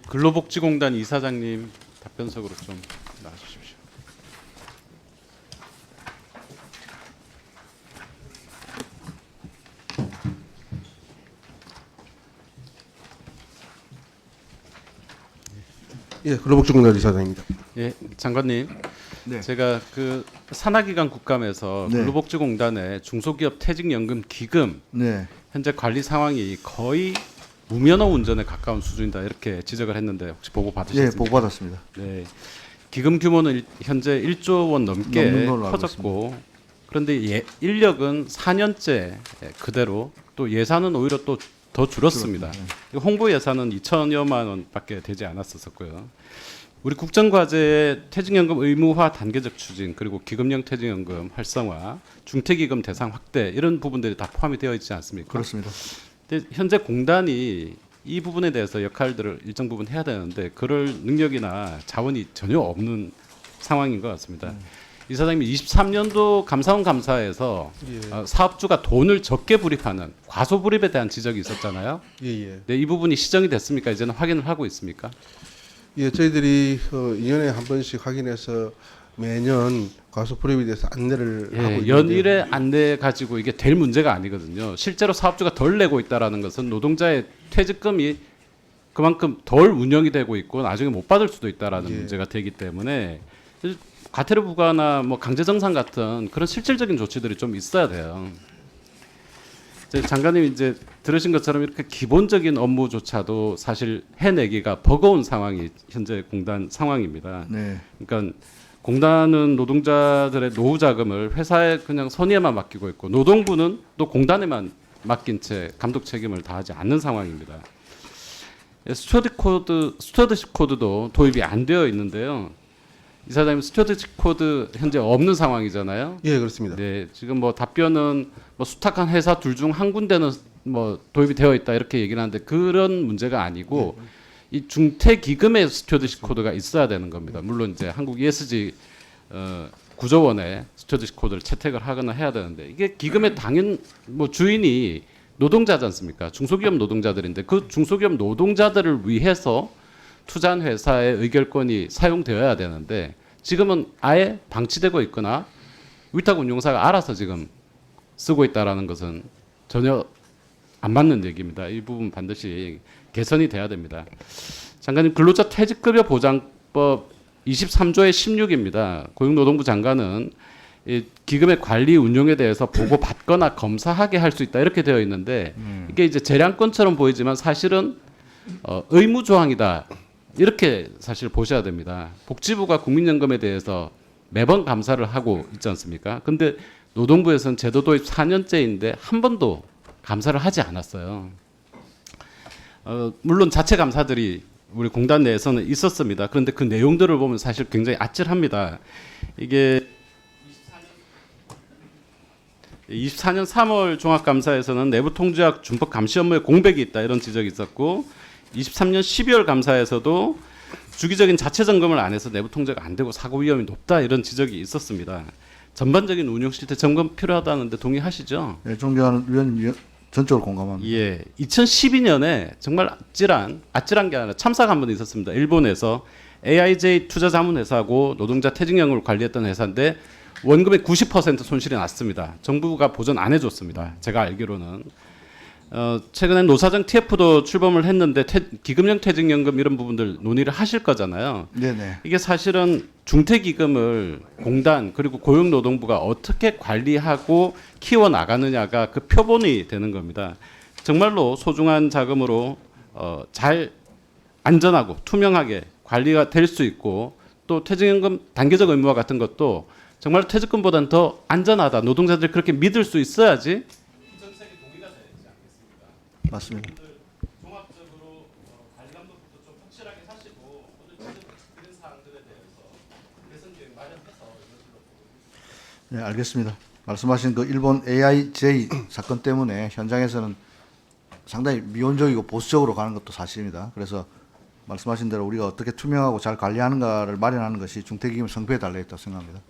근로복지공단 이사장님 답변석으로 좀 나와주십시오. 예, 근로복지공단 이사장입니다. 예, 장관님. 네. 제가 그 산하기관 국감에서 네. 근로복지공단의 중소기업 퇴직연금 기금 네. 현재 관리 상황이 거의 무면허 운전에 가까운 수준이다 이렇게 지적을 했는데 혹시 보고 예, 받으셨습니까? 보고 받았습니다. 네. 기금 규모는 현재 1조 원 넘게 넘는 걸로 알고 커졌고 그런데 인력은 4년째 그대로 또 예산은 오히려 또 더 줄었습니다. 홍보 예산은 2천여만 원밖에 되지 않았었고요. 우리 국정과제에 퇴직연금 의무화 단계적 추진 그리고 기금형 퇴직연금 활성화, 중퇴기금 대상 확대 이런 부분들이 다 포함이 되어 있지 않습니까? 그렇습니다. 근데 현재 공단이 이 부분에 대해서 역할들을 일정 부분 해야 되는데 그럴 능력이나 자원이 전혀 없는 상황인 것 같습니다. 이사장님 23년도 감사원 감사에서 사업주가 돈을 적게 불입하는 과소불입에 대한 지적이 있었잖아요. 예. 네, 이 부분이 시정이 됐습니까? 이제는 확인을 하고 있습니까? 예, 저희들이 2년에 한 번씩 확인해서 매년 과소불입에 대해서 안내를 하고 있는데 연일의 안내 가지고 이게 될 문제가 아니거든요. 실제로 사업주가 덜 내고 있다라는 것은 노동자의 퇴직금이 그만큼 덜 운영이 되고 있고 나중에 못 받을 수도 있다라는 예. 문제가 되기 때문에 과태료 부과나 뭐 강제정산 같은 그런 실질적인 조치들이 좀 있어야 돼요. 이제 장관님 이제 들으신 것처럼 이렇게 기본적인 업무조차도 사실 해내기가 버거운 상황이 현재 공단 상황입니다. 네. 그러니까 공단은 노동자들의 노후 자금을 회사에 그냥 선의에만 맡기고 있고 노동부는 또 공단에만 맡긴 채 감독 책임을 다하지 않는 상황입니다. 스튜어드십 코드도 도입이 안 되어 있는데요. 이사장님 스튜어드십 코드 현재 없는 상황이잖아요. 예, 그렇습니다. 네, 지금 뭐 답변은 뭐 수탁한 회사 둘 중 한 군데는 뭐 도입이 되어 있다 이렇게 얘기를 하는데 그런 문제가 아니고 이 중퇴기금의 스튜어드십 코드가 있어야 되는 겁니다. 물론 이제 한국 ESG 구조원에 스튜어드십 코드를 채택을 하거나 해야 되는데 이게 기금의 당연 뭐 주인이 노동자지 않습니까? 중소기업 노동자들인데 그 중소기업 노동자들을 위해서 투자한 회사의 의결권이 사용되어야 되는데 지금은 아예 방치되고 있거나 위탁 운용사가 알아서 지금 쓰고 있다라는 것은 전혀 안 맞는 얘기입니다. 이 부분 반드시 개선이 돼야 됩니다. 장관님 근로자 퇴직급여 보장법 23조의 16입니다. 고용노동부 장관은 이 기금의 관리 운용에 대해서 보고 받거나 검사하게 할 수 있다 이렇게 되어 있는데 이게 이제 재량권처럼 보이지만 사실은 의무 조항이다. 이렇게 사실 보셔야 됩니다. 복지부가 국민연금에 대해서 매번 감사를 하고 있지 않습니까? 근데 노동부에서는 제도 도입 4년째인데 한 번도 감사를 하지 않았어요. 물론 자체 감사들이 우리 공단 내에서는 있었습니다. 그런데 그 내용들을 보면 사실 굉장히 아찔합니다. 이게 24년 3월 종합감사에서는 내부 통제학 준법 감시 업무에 공백이 있다 이런 지적이 있었고 23년 12월 감사에서도 주기적인 자체 점검을 안 해서 내부 통제가 안 되고 사고 위험이 높다 이런 지적이 있었습니다. 전반적인 운영 실태 점검 필요하다는데 동의하시죠? 네, 존경하는 위원님 전적으로 공감합니다. 예, 2012년에 정말 아찔한 게 아니라 참사가 한 번 있었습니다. 일본에서 AIJ 투자자문회사고 노동자 퇴직연금을 관리했던 회사인데 원금의 90% 손실이 났습니다. 정부가 보전 안 해줬습니다. 제가 알기로는 최근에 노사정 TF도 출범을 했는데 기금형 퇴직연금 이런 부분들 논의를 하실 거잖아요. 네네. 이게 사실은 중퇴기금을 공단 그리고 고용노동부가 어떻게 관리하고 키워 나가느냐가 그 표본이 되는 겁니다. 정말로 소중한 자금으로 잘 안전하고 투명하게 관리가 될 수 있고 또 퇴직연금 단계적 의무화 같은 것도 정말 퇴직금보다는 더 안전하다. 노동자들이 그렇게 믿을 수 있어야지. 맞습니다. 종합적으로 관리 감독부터 좀 확실하게 하시고 오늘 지금 드린 사항들에 대해서 개선 계획 마련해서 네, 알겠습니다. 말씀하신 그 일본 AIJ 사건 때문에 현장에서는 상당히 미온적이고 보수적으로 가는 것도 사실입니다. 그래서 말씀하신 대로 우리가 어떻게 투명하고 잘 관리하는가를 마련하는 것이 중퇴기금 성패에 달려 있다고 생각합니다.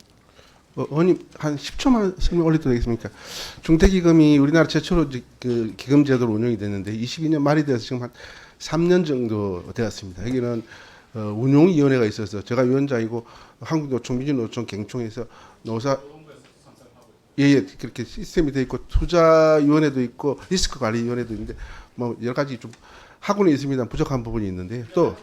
의원님 한 10초만 설명 올려도 되겠습니까? 중퇴기금이 우리나라 최초로 그 기금 제도로 운영이 됐는데 22년 말이 돼서 지금 한 3년 정도 되었습니다. 여기는 운용위원회가 있어서 제가 위원장이고 한국노총, 민주노총, 갱총에서 노사 예, 그렇게 시스템이 돼 있고 투자위원회도 있고 리스크관리위원회도 있는데 뭐 여러 가지 좀 하고는 있습니다. 부족한 부분이 있는데 또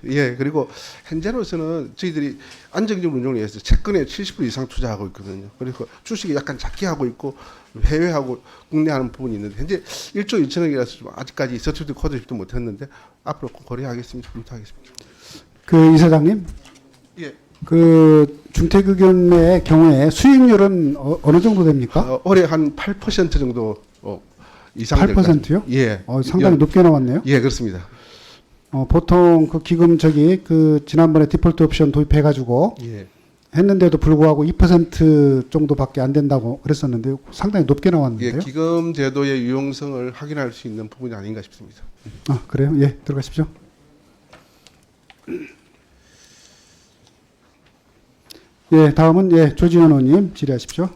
예, 그리고 현재로서는 저희들이 안정적 운용을 위해서 채권에 70% 이상 투자하고 있거든요. 그리고 주식이 약간 작게 하고 있고 해외하고 국내 하는 부분이 있는데 현재 1조 2천억이라서 좀 아직까지 서튜드 코드도 못했는데 앞으로 꼭 고려하겠습니다. 검토하겠습니다. 그 이사장님, 예. 그 중퇴급여의 경우에 수익률은 어느 정도 됩니까? 올해 한 8% 정도 이상 될 것 같습니다. 8%요? 예. 상당히 높게 나왔네요. 예, 그렇습니다. 보통 그 기금 그 지난번에 디폴트 옵션 도입해가지고 예. 했는데도 불구하고 2% 정도밖에 안 된다고 그랬었는데 상당히 높게 예, 나왔는데요. 기금 제도의 유용성을 확인할 수 있는 부분이 아닌가 싶습니다. 그래요? 예, 들어가십시오. 예, 다음은 조지현 의원님 질의하십시오.